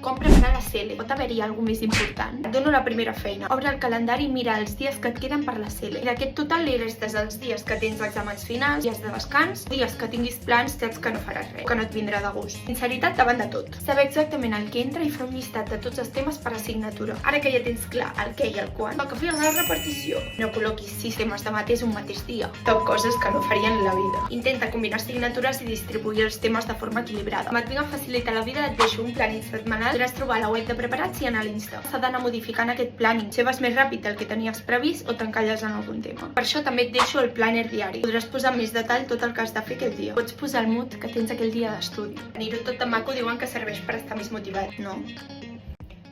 Compra per a la Cele. Pot haver-hi alguna més important? Et dono la primera feina. Obre el calendari i mira els dies que et queden per la Cele. I d'aquest total li restes els dies que tens exàmens finals, dies de descans, dies que tinguis plans, saps que no faràs res, que no et vindrà de gust. Sinceritat davant de tot. Saber exactament el que entra i fer un llistat de tots els temes per assignatura. Ara que ja tens clar el què i el quan, el que fer la repartició. No col·loquis 6 temes de mateix un mateix dia. Tot coses que no farien la vida. Intenta combinar assignatures i distribuir els temes de forma equilibrada. Com et vinc a facilitar la vida, et deixo un planning setmanal. Podràs trobar a la web de Preparats i anar a l'Insta. S'ha d'anar modificant aquest planning. Si vas més ràpid del que tenies previst o t'encalles en algun tema. Per això també et deixo el planner diari. Podràs posar amb més detall tot el que has de fer aquell dia. Pots posar el mood que tens aquell dia d'estudi. Tenir-ho tot de maco diuen que serveix per estar més motivat, no?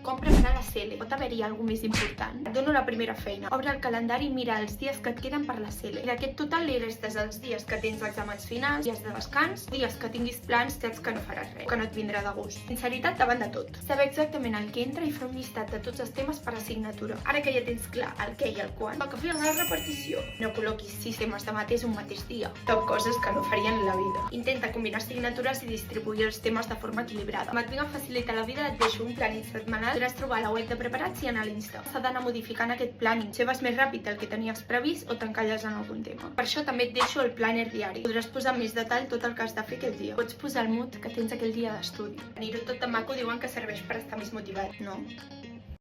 Compra per a la Cele. Pot haver-hi alguna més important? Et dono la primera feina. Obre el calendari i mira els dies que et queden per la Cele. I d'aquest total li restes els dies que tens exàmens finals, dies de descans, dies que tinguis plans, saps que no faràs res, que no et vindrà de gust. Sinceritat davant de tot. Saber exactament el que entra i fer un llistat de tots els temes per assignatura. Ara que ja tens clar el què i el quan, el que fer la repartició. No col·loquis 6 temes de mateix un mateix dia. Tot coses que no farien la vida. Intenta combinar assignatures i distribuir els temes de forma equilibrada. Com et vinc a facilitar la vida, et deixo un planning setmanal. Podràs trobar a la web de Preparats i anar a l'Insta. S'ha d'anar modificant aquest planning. Si vas més ràpid del que tenies previst o t'encalles en algun tema. Per això també et deixo el planner diari. Podràs posar amb més detall tot el que has de fer aquell dia. Pots posar el mood que tens aquell dia d'estudi. Tenir-ho tot de maco diuen que serveix per estar més motivat, no?